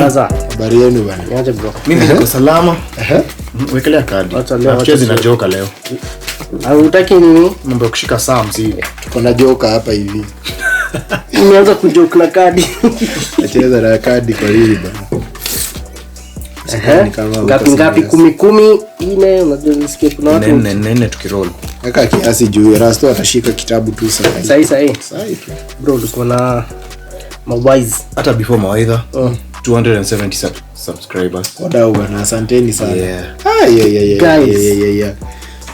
Gaza. Habari yenu bwana? Niaje bro? Mimi niko salama. Wekelea kadi. Nacheza na joka leo. Hautaki nini? Mambo ya kushika saa msivi. Tuko na joka hapa hivi. Nimeanza kujoke na kadi. Nacheza na kadi kwa hili bwana. Ngapi 10 ine unajua nisikie kuna watu nene tukiroll. Kaka kiasi juu Rasto atashika kitabu tu sasa. Sahi tu. Bro uko na mawise Hata before mawaidha 270 subscribers. Wadau bwana, asanteni sana. Yeah. Yeah.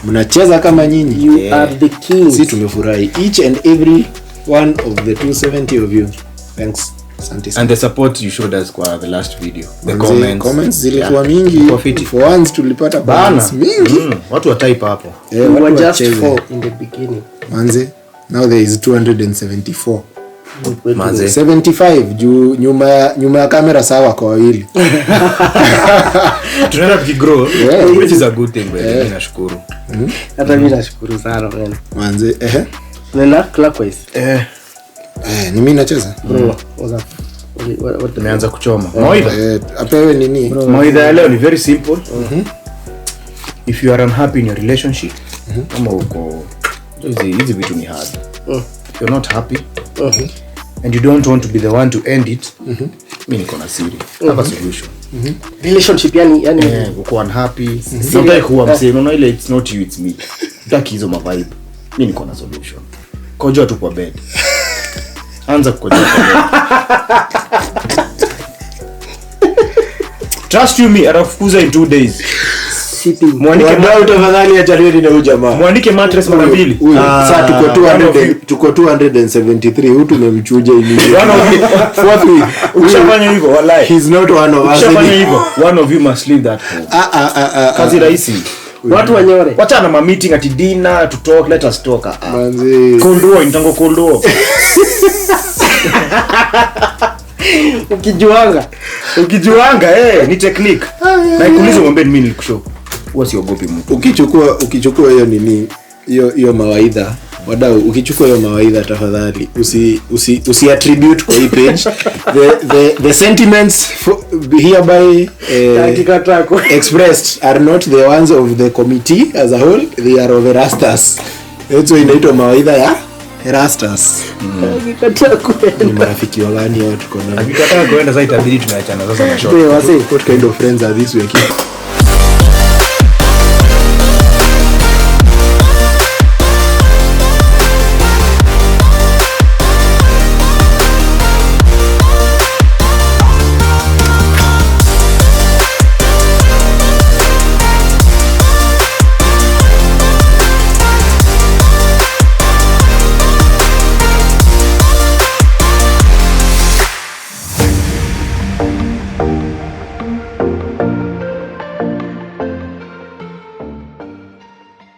Mnacheza kama nyinyi. You are the king. Sisi tumefurahi each and every one of the 270 of you. Thanks. Asante sana. And the support you showed us kwa the last video. The comments zilikuwa mingi. For once tulipata comments mingi. Watu wa type hapo. We were just 4 in the beginning. Manze, now there is 274. Manze 75 juu nyuma ya kamera sawa kwa wawili. Tunaenda tukigrow, which is a good thing by nashukuru. Hata mimi nashukuru sana man. Manze Nena clockwise. Ni mimi nacheza. Bro, what Tumeanza kuchoma. Mawaidha. Apewe nini? Mawaidha ya leo ni very simple. If you are unhappy in your relationship, kama uko hizi vitu ni hard. If you're not happy and you don't want to be the one to end it, mimi niko na siri. Have a solution. Relationship yani uko unhappy. Sometimes huwa msemo no ile it's not you it's me. Taki hizo ma vibe. Mimi niko na solution. Kojoa tu kwa bed. Anza kukojoa kwa bed. Trust you me, atafukuza in 2 days. Mwandike tafadhali ajaleni na huyu jamaa. Mwandike mattress mara 2. Sasa tuko 273 huyu tumemchuja hivi. Fourth week. Ukishafanya hivyo wallahi. He's not one of us. Ukishafanya hivyo one of you must leave that home. Kazi rahisi. Watu wanyore. Wacha na meeting at dinner to talk, let us talk. Manzi. Kondoa intango kondoa. Ukijuanga ni technique. Na ikuulize mwambie mimi nilikushow. Huwa siogopi mtu. Ukichukua hiyo nini hiyo mawaidha wadau, ukichukua hiyo mawaidha tafadhali usi attribute kwa hii page the sentiments hereby expressed are not the ones of the committee as a whole, they are of Erastus. Hiyo inaitwa mawaidha ya Erastus. Akikataa kwenda. Ni marafiki wagani hao tuko nao? Akikataa kwenda sasa itabidi tunaachana sasa na short. What kind of friends are these we keep?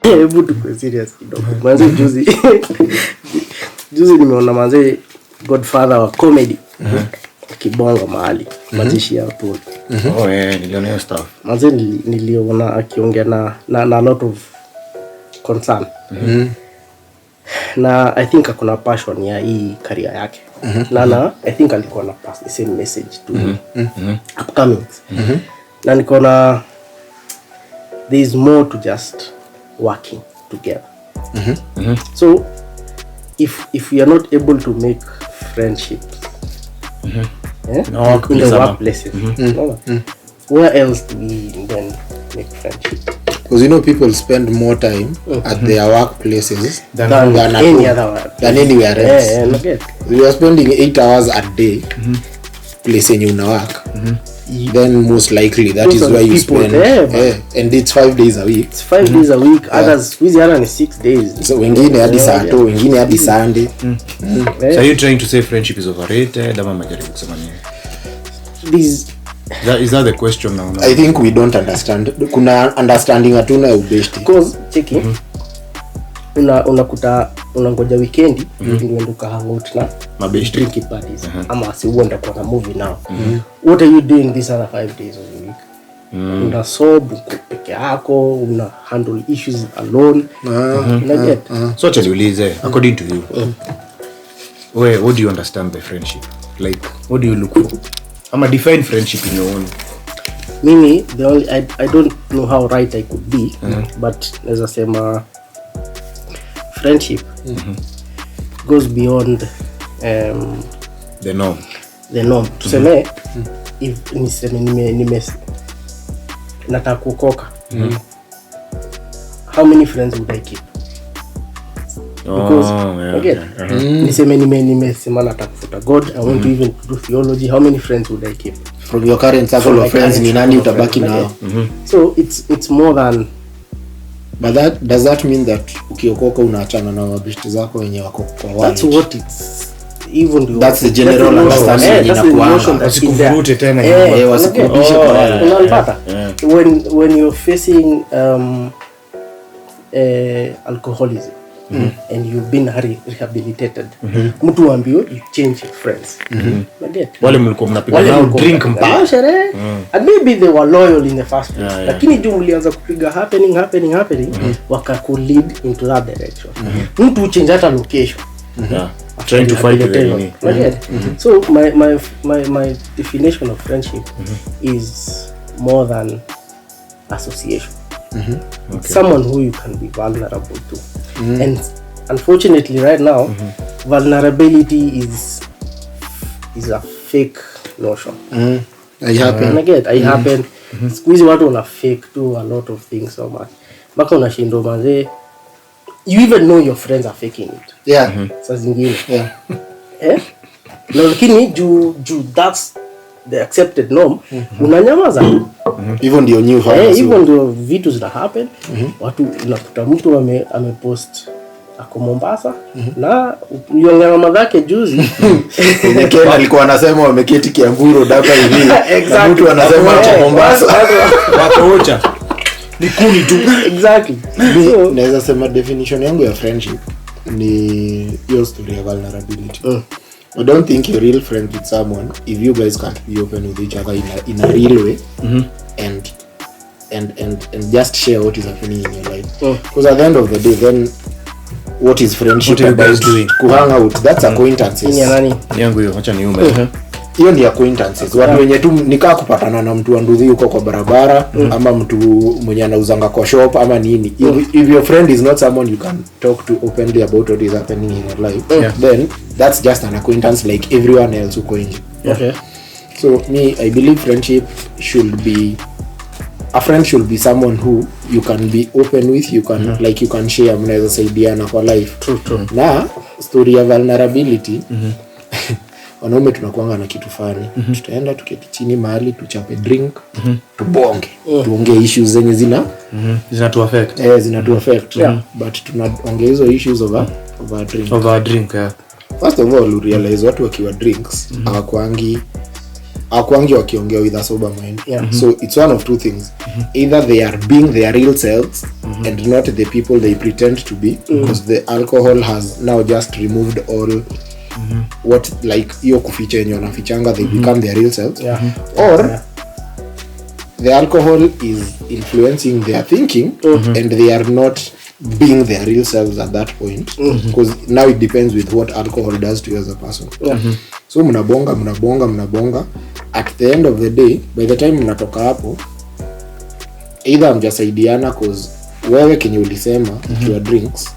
Hebu tuko serious kidogo. Manze juzi nimeona manze Godfather wa comedy. Kibonga mahali. Mazishi hapo. Niliona hiyo stuff. Manze niliona akiongea na lot of concern. Na I think akona passion ya hii career yake. Na I think alikuwa na pass the same message to upcoming. Na nikaona there is more to just working together. So if we are not able to make friendships in the workplaces, where else do we then make friendships? Because people spend more time at their workplaces than anywhere else. We are spending 8 hours a day place yenye una work. Then most likely that is where you spend and it's 5 days a week. It's 5 days a week. Others with other 6 days. So wengine hadi Saturday, wengine hadi Sunday. So are you trying to say friendship is overrated? Ama majaribu kusema nini? Is that the question now? I think we don't understand. Kuna understanding hatuna ubeshti. Because cheki unakuta unangoja weekend ndio nduka hangout na mabeshti drinking parties ama si uenda kwa movie now. What are you doing these other 5 days of the week? Una sob peke yako, una handle issues alone. Get so niulize according to you what do you understand by friendship? Like what do you look for? Ama define friendship in your own. Mimi the only I don't know how right I could be, but as I say, friendship goes beyond The norm. Tuseme if niseme nataka kukoka. How many friends would I keep? Because niseme nimesema nataka kufuta God, I want to even do theology. How many friends would I keep? From your current circle of friends, ni nani utabaki nao? So it's more than, but does that mean that ukiokoka unaachana na mabeshte zako wenye wako kwa wale? That's what it's even that's the general understanding inakuanga. Usikuvurute tena wasikurudishe kwa wale. Unanipata? When you're facing alcoholism and you've been rehabilitated, mtu waambio you change your friends. Wale mlikuwa mnapiga nao drink mbaya. And maybe they were loyal in the first place. Lakini juu mlianza kupiga happening wakakulead into that direction. Mtu change hata location. Trying to fight the enemy. So my definition of friendship is more than association. Someone who you can be vulnerable to. And unfortunately right now, vulnerability is a fake notion. I happen. Squeeze watu wana fake do a lot of things so much. Baka unashindo mazee. You even know your friends are faking it. Saa zingine. Lakini juu that's the accepted norm, unanyamaza. Hivyo ndio new fans. Hivyo ndio vitu zina happen. Watu unakuta mtu amepost ako Mombasa na yongea mama zake juzi. Kenya alikuwa anasema wameketi Kiamburu dapa hivi. Na mtu anasema ako Mombasa. Wako wocha. Ni kuni tu. Exactly. So naweza sema definition yangu ya friendship ni your story ya vulnerability. I don't think you're real friends with someone if you guys can't be open with each other in a real way, and just share what is happening in your life. Because at the end of the day, then what is friendship about? Kuhang out, that's acquaintances. Yangu hiyo acha niume. Hiyo ni acquaintances. Watu wenye tu nikaa kupatana na mtu anduthi huko kwa barabara, ama mtu mwenye anauzanga kwa shop ama nini. If your friend is not someone you can talk to openly about what is happening in your life, then that's just an acquaintance like everyone else who nje. So I believe friendship should be, a friend should be someone who you can be open with, you can like you can share, mnaweza saidiana kwa life. True. Na story ya vulnerability, wanaume tunakuanga na kitu fani. Tutaenda tuketi chini mahali tuchape drink, tubonge. Tuongee issues zenye zinatu affect. Zinatu affect. But tunaongea hizo issues over drink. Over drink. First of all, you realize watu wakiwa drinks hawakuangi wakiongea with a sober mind. So it's one of two things. Either they are being their real selves and not the people they pretend to be, because the alcohol has now just removed all what like hiyo kuficha yenye wanafichanga, they become their real selves. Or the alcohol is influencing their thinking and they are not being their real selves at that point, because now it depends with what alcohol does to you as a person. So mnabonga at the end of the day, by the time mnatoka hapo, either mjasaidiana cause wewe kenye ulisema ukiwa drinks,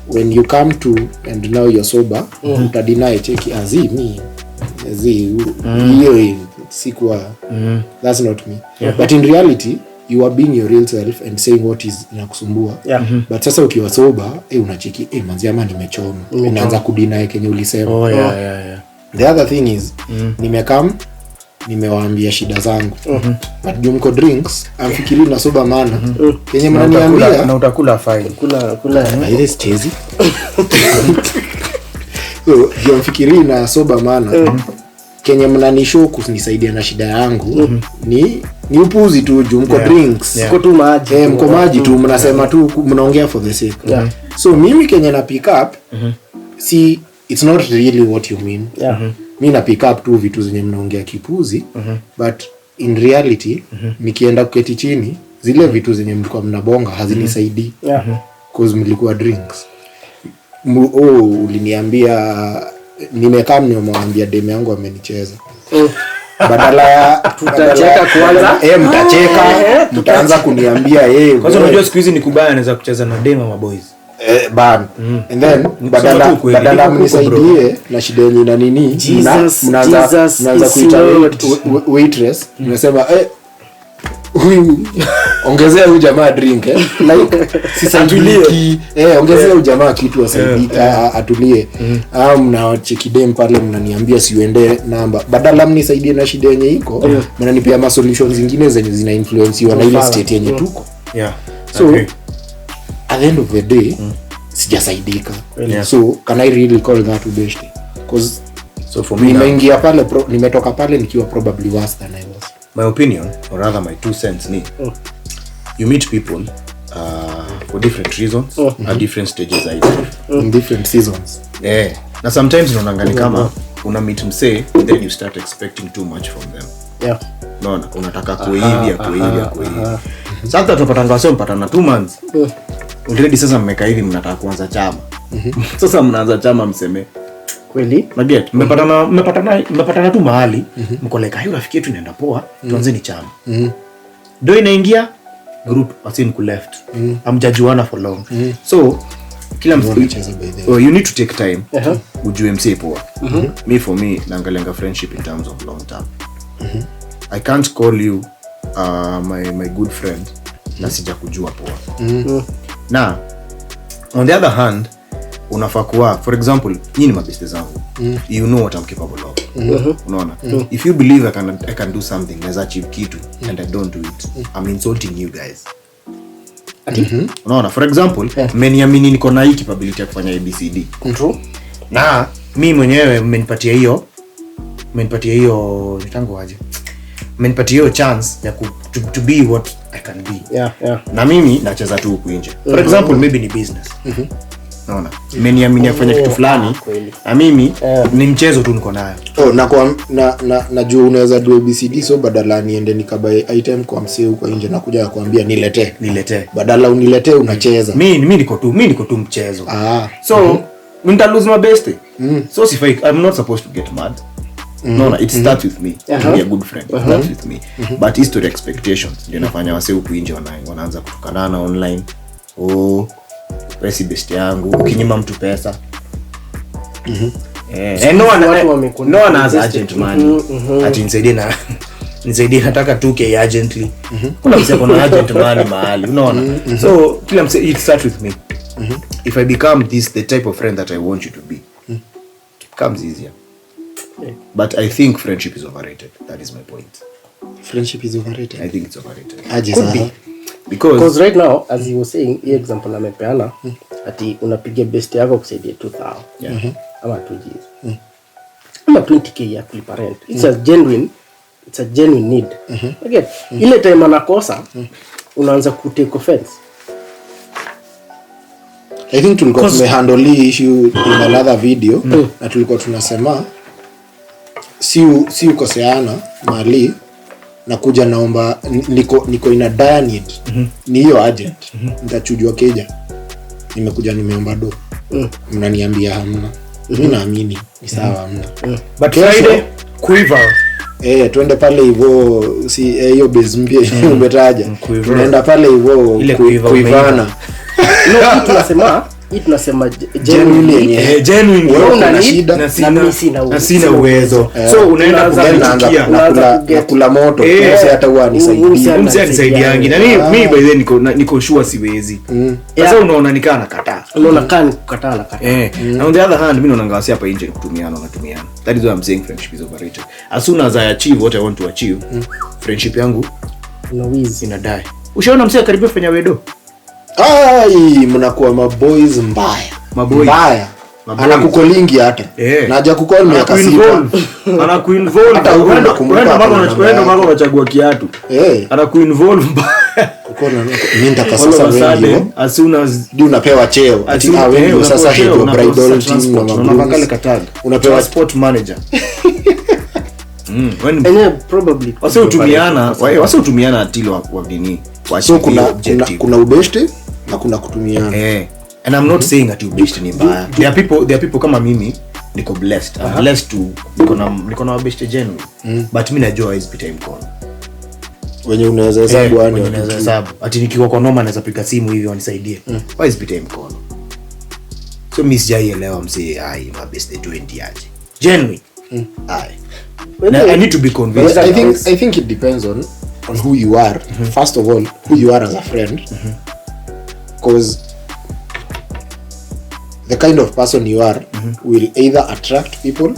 when you come to and now you're sober, utadeny cheki hiyo sikuwa, that's not me. But in reality you are being your real self and saying what is inakusumbua. But sasa ukiwa sober, unacheki manzi ama nimechoma, unaanza kudeny kenye ulisema. The other thing is nimewaambia shida zangu, but juu mko drinks amfikiri na sober maana kenye mnaniambia na utakula fine kula ile stezi. So juu mfikiri na sober maana kenye mnanishow kunisaidia na shida yangu ni upuzi tu, juu mko drinks, mko tu maji, mko maji tu, mnasema tu mnaongea for the sake. So mimi kenye na pick up see it's not really what you mean. Mimi na pick up tu vitu zenye mnaongea kipuzi, but in reality nikienda kuketi chini zile vitu zenye mlikuwa mnabonga hazinisaidii, because mlikuwa drinks. Uliniambia nimekaa nimemwambia demu yangu amenicheza. badala tutacheka kwanza, mtacheka, mtaanza kuniambia kwanza unajua siku hizi ni kubaya anaweza kucheza na dema maboys ban and then badala mnisaidie na shida yenyewe na nini, mnaanza kuita waitress, mnasema huyu ongezea huyu jamaa drink like sisaidiki, ongezea huyu jamaa kitu asaidike, atulie. Mnacheki dem pale, mnaniambia siuende namba, badala mnisaidie na shida yenyewe iko, mnanipea ma solutions zingine zenye zina influence na ile state yenyewe tuko. So at the end of the day sijasaidika. So can I really call that ubeshte? Because so for me nimeingia pale nimetoka pale nikiwa probably worse than I was. My opinion, or rather my 2 cents ni you meet people for different reasons at different stages of life, in different seasons. Na sometimes unaangalia kama una meet msee then you start expecting too much from them. Unaona unataka kuhivi. Sasa tutapata sio mpatana 2 months. Already sasa mmeka hivi mnataka kuanza chama. Sasa mnaanza chama mseme kweli naget mmepatana tu mahali mko like hiyo rafiki yetu inaenda poa, tuanze ni chama. Ndio inaingia group asin ku left. Amjajuana for long. So kila mtu you need to take time ujue msee poa. For me naangalia friendship in terms of long term. I can't call you my good friend na sija kujua poa. Na on the other hand unafaa kuwa, for example, nyinyi ni mabeste zangu, you know what I'm capable of. Unaona, if you believe I can do something, naweza achieve kitu and I don't do it, I'm insulting you guys. Unaona, for example, mmeniamini niko na hii capability ya kufanya ABCD. Na mimi mwenyewe mmenipatia hiyo nitango aje, mmenipatia hiyo chance ya to be what I can be. Na mimi nacheza tu huku nje. For example, maybe ni business. Naona mmeniamini afanye kitu fulani na mimi ni mchezo tu niko nayo. Najua unaweza do ABCD, so badala niende nikabuy item kwa msee huko nje na kuja kuambia niletee, badala uniletee unacheza. Mimi niko tu mchezo. So nita lose my best. So if I'm not supposed to get mad. No, it starts with me. To be a good friend. It starts with me. But history expectations ndio nafanya wase huku nje wanaanza kutukanana online. Pesi best yangu ukinyima mtu pesa. No one has urgent money. Ati nisaidie nataka 2k urgently. Kuna mse kuna urgent money mahali, unaona? So kila mse it starts with me. If I become the type of friend that I want you to be, it becomes easier. But I think friendship is overrated. That is my point. Friendship is overrated. I think it's overrated. Could be. Because right now, as you were saying, hii example amepeana ati unapiga best yako kusaidia 2000 ama 2Gs ama 20k ya kulipa rent. It's a genuine need. Again, ile time anakosa unaanza ku take offense. I think tulikuwa tumehandle hii issue in another video na tulikuwa tunasema si ukoseana mali na kuja naomba niko in a dire need, ni hiyo urgent, nitachujwa keja, nimekuja nimeomba do, mnaniambia hamna. Mimi naamini ni sawa hamna. But Friday quiver twende pale hivyo, si hiyo base mpya umetaja, tunaenda pale hivyo kuivana. Tunasema genuine wewe una shida na sina uwezo. So unaenda kula moto, hata huwa nisaidiangi na mimi by then niko sure siwezi. Sasa unaona nikaa nakataa. Unaona kana kukataa na kataa. And on the other hand, mimi naona ngasi hapa nje kutumiana. That is why I'm saying friendship is overrated. As soon as I achieve what I want to achieve, friendship yangu ina die. Ushaona msee karibia kufanya wedo? Mnakuwa maboys mbaya. Anakukolingi hata. Na haja kukol miaka 6. Anakuinvolve. Hata unaenda mama unachagua kiatu. Anakuinvolve mbaya. Mimi ndaka sasa wewe. As soon as unapewa cheo. Ati wewe sasa head wa bridal team na unapakale kataga. Unapewa sport manager. When probably wase utumiana atilo wa nini? So kuna ubeshte na kuna kutumiana. And I'm not saying that ubeshte ni mbaya. There are people kama mimi niko blessed. I'm blessed to niko na best genuine. But mimi najua hawezi pita mkono. Wenye unaweza hesabu yani unaweza hesabu. Ati nikiwa kwa noma naweza piga simu hivi wanisaidie. Hawezi pita mkono. So mimi sijaielewa mzee my best 20 aje. Genuine. I need to be convinced. I think it depends on who you are. First of all, who you are as a friend. Because the kind of person you are will either attract people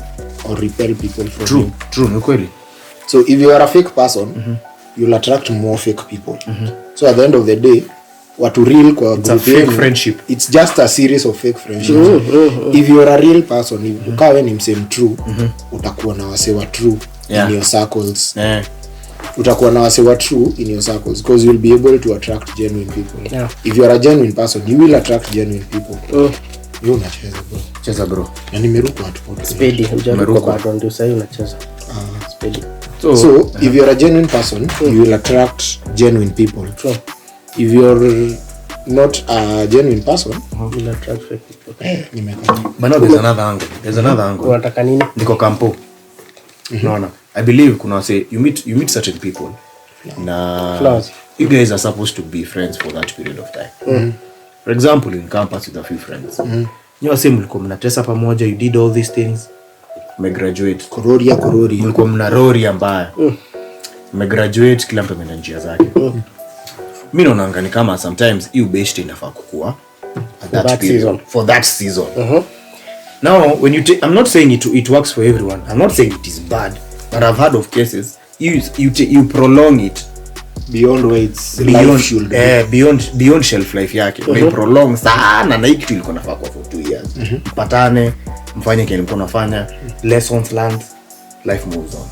or repel people from you. True, ni kweli. So if you are a fake person, you'll attract more fake people. So at the end of the day, watu real kwa it's a fake friendship. It's just a series of fake friendships. If you are a real person, ukawe ni msame true, utakuwa na wasewa true in your circles. Utakuwa na wasewa true in your circles because you'll be able to attract genuine people. If you are a genuine person, you will attract genuine people. Yo unacheza bro. Cheza bro. Na nimeruka watu wote. Speedy, hujaruka bado ndio sasa unacheza. Speedy. So if you are a genuine person, you will attract genuine people. True. If you're not a genuine person, you will attract fake people. But no, there's another angle. Unataka nini? Niko kampo. Naona. I believe kuna say you meet certain people. Na you guys are supposed to be friends for that period of time. For example, in campus with a few friends. You are saying mlikuwa mnatesa pamoja, you did all these things. Graduate korori mlikuwa mna rori mbaya. Graduate kila mtu ameenda njia zake. Mimi naona ni kama sometimes you best inafaa kukua at that period for that season. Now when I'm not saying it works for everyone. I'm not saying it is bad, but I've heard of cases you prolong it beyond weights beyond shelf life yake. You prolong sana na hiki tulikuwa nafaa kwa for 2 years. Mpatane, mfanye kile mko nafanya, lessons learned, life moves on.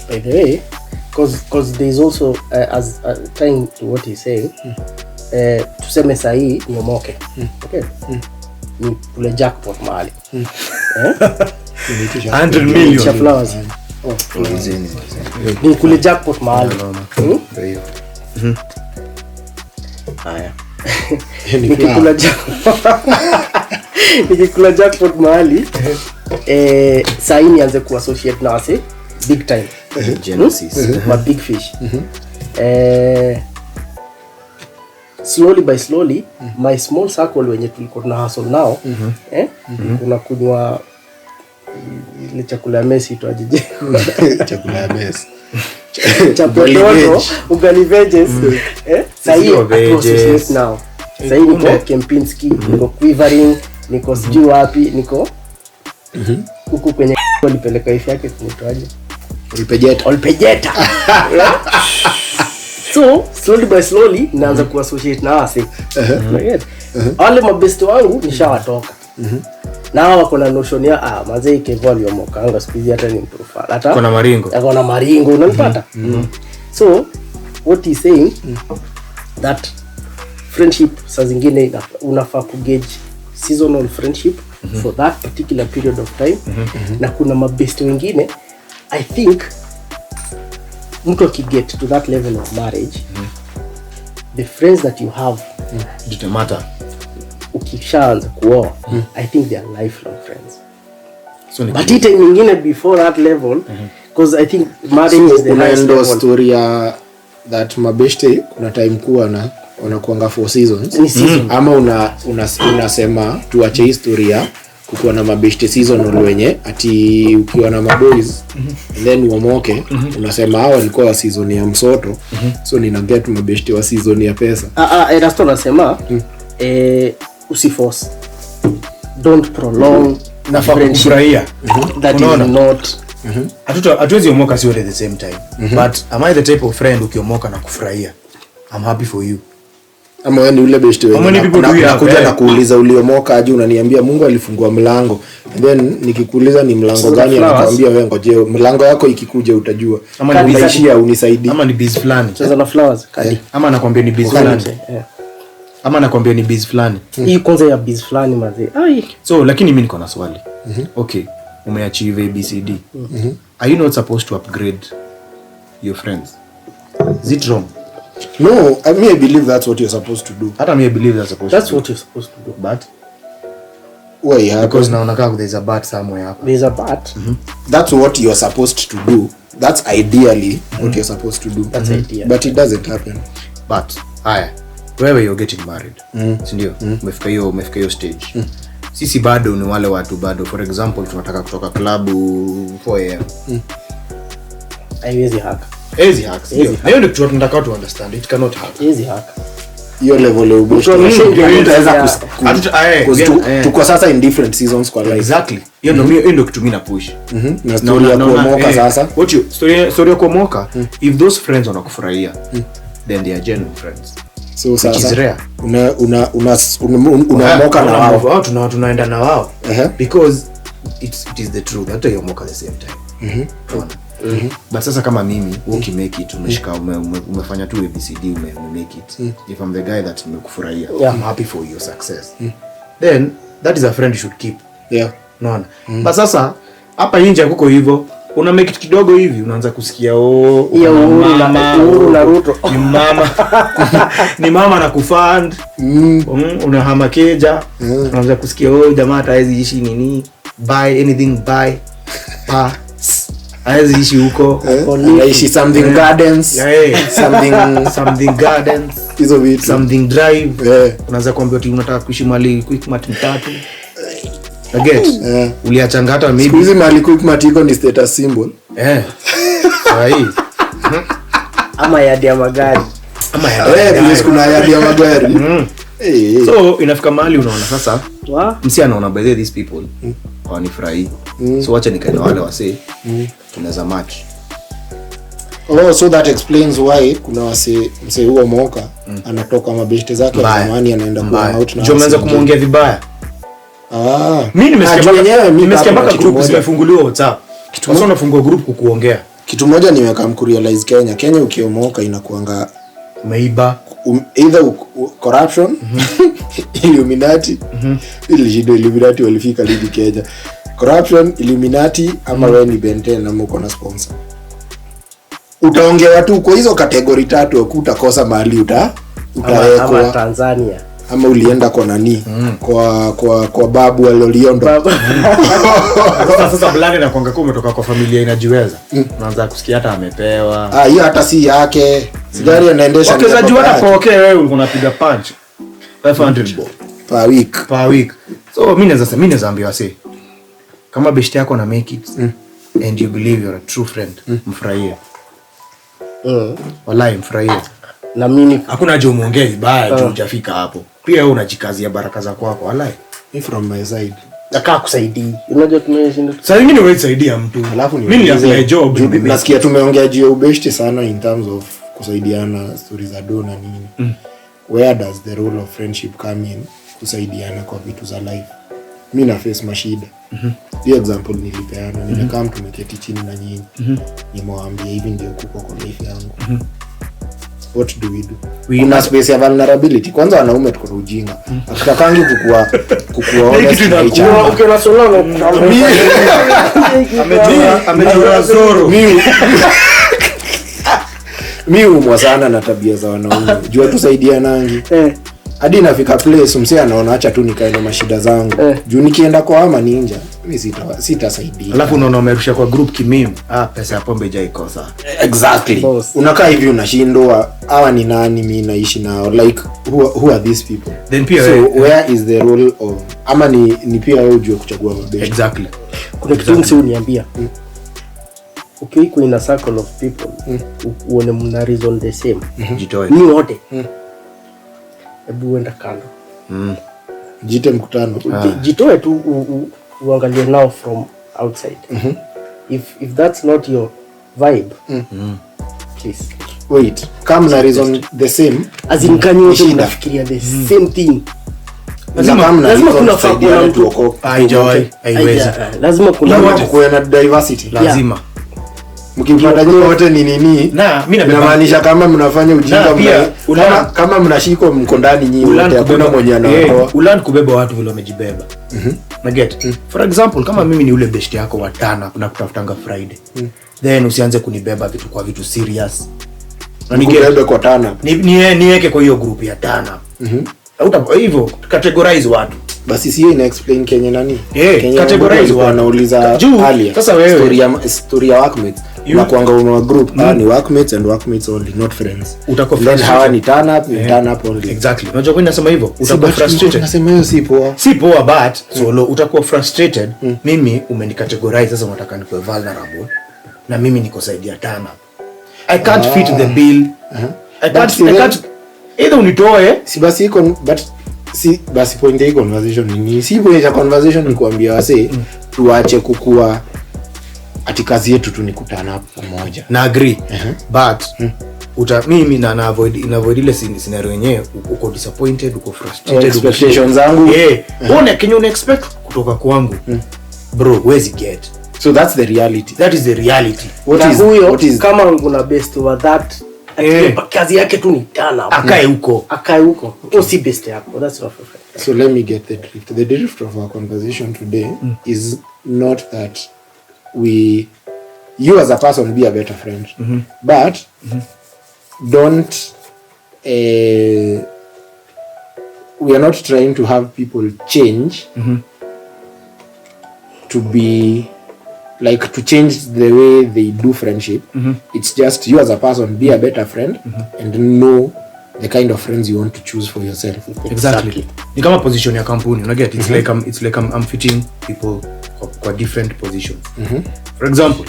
By the way, because there is also as trying to what he's saying, tuseme sahi ni moke. Okay. Ni kule jackpot mahali. 100 million flowers. Ni kule jackpot mahali. Haya. Nikikula jackpot mahali, sahi nianze kuassociate na wase big time. Genesis. My big fish. Slowly by slowly, my small circle wenye tulikuwa na hustle now, kuna kunywa ile chakula ya Messi tu ajije. Chakula ya Messi. Chapololo, ugali veggies. Sahi process now. Sahi niko Kempinski, niko Quivering, niko sijui wapi, niko huku kwenye walipeleka ifi yake kunitoaje. Olpejeta. So slowly by slowly naanza kuassociate na wase. Wale mabest wangu nishawatoka. Na wako na notion ya mazee Kevo aliyomokanga squeeze hata ni profile. Hata kuna maringo unanipata. So what he's saying that friendship saa zingine unafaa ku gauge seasonal friendship for that particular period of time. Na kuna mabest wengine I think mtu akiget to that level of marriage, the friends that you have doesn't matter. Ukishaanza kuoa, I think they are lifelong friends. So but it nyingine before that level, because I think marriage is the highest level. Story ya that mabeshte kuna time kuwa na unakuanga 4 seasons. Ama unasema tuache historia kukuwa na mabeshte seasonal wenye ati ukiwa na maboys and then uomoke unasema hao walikuwa wa season ya msoto so nina get mabeshte wa season ya pesa. Erasto nasema usiforce, don't prolong na kufurahia. That is not hatuwezi uomoka si at the same time. But am I the type of friend ukiomoka na kufurahia? I'm happy for you. Ama wewe ni ule best wewe unakuja na kuuliza uliomoka aje unaniambia Mungu alifungua mlango and then nikikuuliza ni mlango gani anakuambia wewe ngoje mlango yako ikikuja utajua ama niishia unisaidie ama ni bees fulani cheza na flowers kadi ama nakwambia ni bees fulani ama nakwambia ni bees fulani hii kwanza ya bees fulani mazee so lakini mimi niko na swali okay umeachieve ABCD are you not supposed to upgrade your friends? Is it wrong? No, I mean I believe that's what you're supposed to do. I believe that's what you're supposed to do. But why happen? Because naona kama there's a bat somewhere hapa. There's a bat. That's what you're supposed to do. That's ideally what you're supposed to do. That's ideal. But it doesn't happen. But haya, wewe you're getting married, si ndio? Umefika hiyo stage. Sisi bado ni wale watu bado, for example tunataka kutoka club 4 am. Haiwezi haka. Easy hacks. Hiyo ndio kitu tunataka to understand. It cannot happen. Easy haka. Hiyo level ya ubeshte tuko sasa in different seasons kwa life. Exactly. Hiyo ndio kitu mimi na push. Na story ya kuomoka sasa. What you story ya kuomoka, if those friends wanakufurahia, then they are genuine friends. So sasa rare. Unaomoka na wao. Tunaenda na wao. Because it is the truth. Hata yomoka the same time. But sasa kama mimi ukimake it umeshika umefanya tu ABCD make it. If I'm the guy that nimekufurahia, I'm happy for your success. Then that is a friend you should keep. Unaona? But sasa hapa nje kuko hivyo, una make it kidogo hivi unaanza kusikia Uhuru na Ruto. Ni mama na kufund. Unahama keja, unaanza kusikia jamaa hataezi ishi nini? Buy anything buy. Haizi ishi huko. Anaishi something gardens. Something gardens. Hizo vitu. Something drive. Unaanza kuambia ati unataka kuishi mali quick mat 3. Again. Uliachanga hata maybe. Hizi mali quick mat iko ni status symbol. Sahi. Ama yadi ya magari. Please kuna yadi ya magari. So inafika mahali unaona sasa. Msi anaona by these people. Wanifurahi. So wacha nikae na wale wase. Tunaweza match. So that explains why kuna mse huo moka anatoka mabeshte zake za zamani anaenda kwa out na. Umeanza kumuongea vibaya. Mimi nimesikia mpaka group zimefunguliwa WhatsApp. Kitu moja unafungua group kukuongea. Kitu moja nimeweka mkurealize Kenya ukiomoka inakuanga umeiba either corruption, Illuminati. Illuminati walifika ligi Kenya. Corruption, Illuminati ama wewe ni Benten ama uko na sponsor. Utaongea watu kwa hizo kategori 3 utakosa mahali utawekwa. Ama Tanzania. Ama ulienda kwa nani? Kwa babu aloliondo. Sasa blani na kwanga kwa umetoka kwa familia inajiweza. Unaanza kusikia hata amepewa. Hiyo hata si yake. Sigari anaendesha. Wachezaji hata wewe unapiga punch 500 per week. So mimi naweza ambia wase kama beshte yako na make it and you believe you're a true friend, mfurahie. Wallahi mfurahie. Na mimi hakuna haja umuongee vibaya tu hujafika hapo. Pia wewe unajikazia baraka za kwako. Wallahi from my side nataka kusaidia. Unajua tumeshinda. Sasa mimi niwe saidia mtu. Alafu mimi ni job. Nasikia tumeongea juu ya ubeshte sana in terms of kusaidiana, stories za dona nini. Where does the role of friendship come in kusaidiana kwa vitu za life? Mimi na face mashida. The example nilipeana, nimekaa mtu tumeketi chini na nyinyi. Nimwambia hivi ndio kuko kwa life yangu. What do we do? Kuna space ya vulnerability. Kwanza wanaume tuko na ujinga. Hatutakangi kukua honest na each other. Ukiona solo amejua zoro. Mimi umwa sana na tabia za wanaume. Jua tusaidianangi. Hadi nafika place msee anaona acha tu nikae na mashida zangu. Juu nikienda kwa ama ninja, mimi sitasaidia. Alafu unaona umerusha kwa group kimimi. Pesa ya pombe hajaikosa. Exactly. Unakaa hivi unashindwa hawa ni nani mimi naishi nao, like who are these people? Then pia where is the role of ama ni pia wewe ujue kuchagua mabeshte. Exactly. Kuna kitu msi uniambia. Ukiwa in a circle of people, uone mna reason the same. Jitoe. Ni wote. Hebu uenda kando. Jite mkutano. Jitoe tu uangalie now from outside. If that's not your vibe, please wait. Come na reason the same. As in can you unafikiria the same thing? Lazima kuna fakuna mtu wako. Haiwezi. Lazima kuna diversity. Lazima. Mkipata nyinyi wote ni nini? Na mimi inamaanisha kama mnafanya ujinga kama mnashikwa mko ndani nyinyi wote hakuna mwenye anaoa. Ulan kubeba watu vile wamejibeba. Na get. For example kama mimi ni ule best yako wa tana kuna kutafutanga Friday. Then usianze kunibeba vitu kwa vitu serious. Na nibebe kwa tana. Niweke kwa hiyo group ya tana. Hivyo categorize watu. basi sio ina explain Kenya nani Kenya categorize wanauliza earlier sasa wewe story ya workmates na kuanga una group ni workmates and workmates only, not friends. Utakuwa hawa ni turn up only. Exactly. Unajua kwa nini nasema hivyo? Utakuwa frustrated. Nasema hiyo si poa but solo utakuwa frustrated. Mimi umenicategorize sasa, unataka nikuwe vulnerable na mimi niko side ya turn up. I can't fit the bill. I can't either unitoe basi iko but basi point hii conversation ni si point ya conversation ni kuambia wase tuache kukua ati kazi yetu tu ni kutana pamoja. Na agree. But mimi na avoid ile scenario yenyewe, uko disappointed, uko frustrated, expectations zangu una Kenya una expect kutoka kwangu bro, where's it get? So that's the reality. That is the reality. What is kama una best wa that kazi yake tu ni tana akae huko si best yako. That's not perfect. So let me get the drift of our conversation today is not that you as a person be a better friend, but don't we are not trying to have people change to be like to change the way they do friendship. It's just you as a person be a better friend and know the kind of friends you want to choose for yourself. Exactly. Ni kama position ya kampuni, una get it's like I'm fitting people kwa different positions. For example,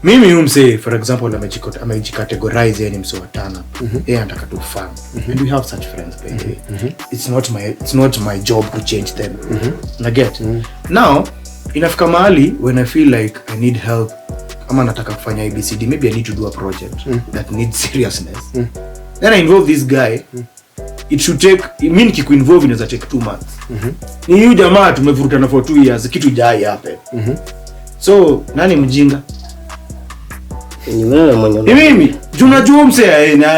mimi umse for example amejicategorize yani mso watana. Yeye anataka tu fun. And we have such friends by the way. It's not my job to change them. Una get? Now inafika mahali when I feel like I need help ama nataka kufanya ABCD, maybe I need to do a project that needs seriousness. Then I involve this guy. It should take mimi nikikuinvolve inaweza take 2 months. Ni huyu jamaa tumevurutana for 2 years, kitu jai happen. So nani mjinga? Ni wewe mwenyewe. Mimi unajua mse na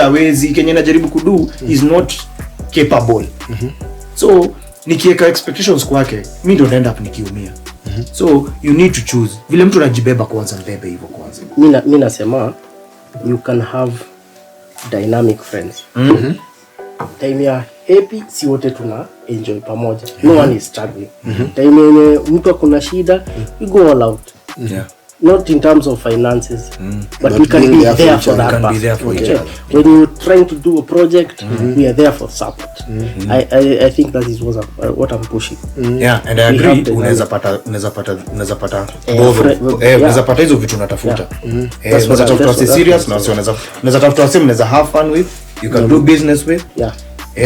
hawezi Kenya najaribu kudu is not capable. So nikiweka expectations kwake mimi ndo naenda up nikiumia. So you need to choose. Vile mtu anajibeba kwanza, mbebe hivyo kwanza. Mimi nasema you can have dynamic friends. Time ya happy si wote tuna enjoy pamoja. No one is struggling. Time yenye mtu akuna shida we go all out. Not in terms of finances, but we can be there for that person. When you're trying to do a project, we are there for support. I think that is what I'm pushing. Yeah, and I agree. Unaweza pata unaweza pata hizo vitu unatafuta. Unaweza tafuta serious na unaweza tafuta same unaweza have fun with, you can do business with.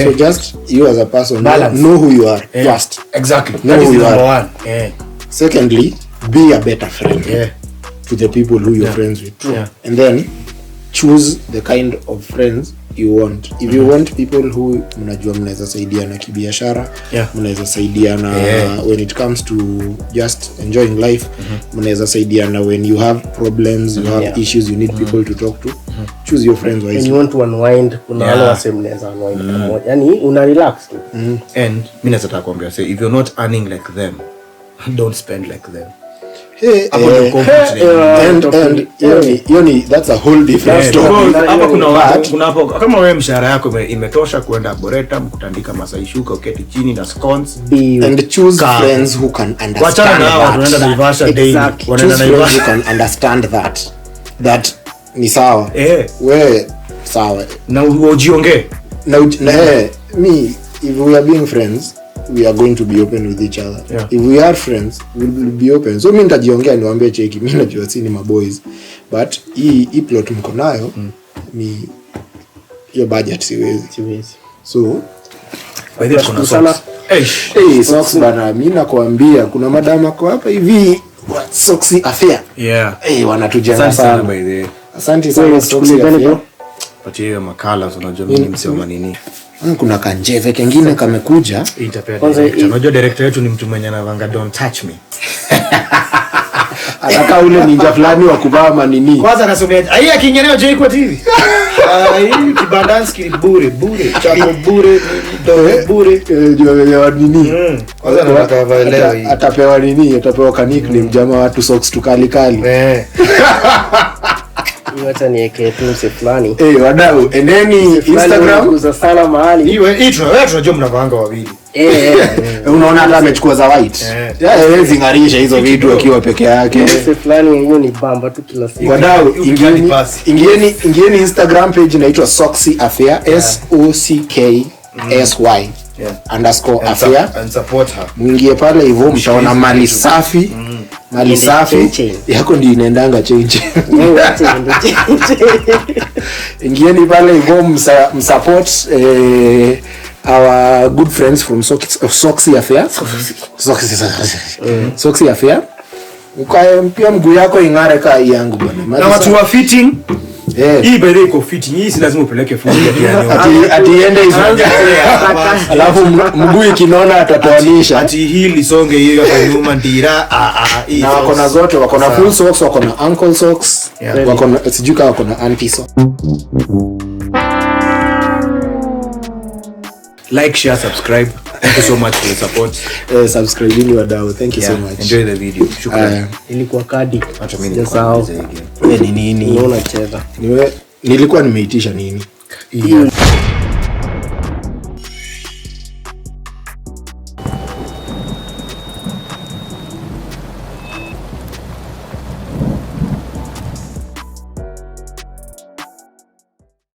So just you as a person know who you are first. Exactly. That is number one. Secondly, be a better friend to the people who you're friends with. And then choose the kind of friends you want. If you want people who mnajua mnaweza saidiana kibiashara, mnaweza saidiana when it comes to just enjoying life, mnaweza saidiana when you have problems, you have issues, you need people to talk to. Choose your friends wisely. And you want to unwind, kuna wale wase mnaweza unwind pamoja. Yaani una relax tu. And mimi nataka kuambia say if you're not earning like them, don't spend like them. That's a whole different story. Hapa kuna watu kama wewe mshahara yako imetosha kuenda Boreta kutandika Masai shuka uketi chini na scones and choose friends who can understand. Wachana nao wanaenda Naivasha daily. Wanaenda Naivasha who can understand that ni sawa. Wewe sawa. Na ujiongee. Me if we are being friends, we are going to be open with each other. If we are friends, we will be open. So mimi nitajiongea niwaambie cheki mimi najua si ni maboys, but hii plot mko nayo ni hiyo budget siwezi. So by the kuna socks. Socks bana, mimi nakwambia kuna madama kwa hapa hivi socks affair. Wanatujenga sana by the. Asante sana socks affair. Patia hiyo makala unajua mimi msema nini. Kuna kanjeve kengine kamekuja. Unajua director wetu ni mtu mwenye anavanga don't touch me. Anaka ule ninja fulani wa kuvaa manini. Kwanza anasomea haya kingeneo je iko TV. Hii kibandanski bure chako bure ndo bure ya nini. Kwanza anataka leo hii. Atapewa nini? Atapewa kanikni mjamaa watu socks tukali. Hata niweke tu fulani. Wadau, endeni Instagram kuza sana mahali. Hii tunajua mnavanga wawili. Unaona hata amechukua za white. Hawezi ngarisha hizo vitu akiwa peke yake. Sasa fulani hiyo ni bamba tu kila siku. Wadau, ingieni Instagram page inaitwa Soxy Affair, SOCKSY _affair and support her. Mwingie pale hivyo mtaona mali safi. Mali safi yako ndio inaendanga change. Ingieni pale hivyo msupport our good friends from Soxy Affair. Soxy Affair. Ukae pia mguu yako ingare kaa yangu bwana. Na watu wa fitting. Hii bado iko fitting. Hii si lazima upeleke fundi ati ende hizo. Alafu mguu ikinona atatoanisha. Ati hili songe hiyo hapa nyuma ndira na wako na zote, wako na full socks, wako na ankle socks, wako na sijuka, wako na anti socks. Like, share, subscribe. Thank you so much for your support. Subscribe wadau. Thank you so much. Enjoy the video. Shukrani. Ilikuwa kadi. Acha mimi ni nini? Unaona cheza. Nilikuwa nimeitisha nini?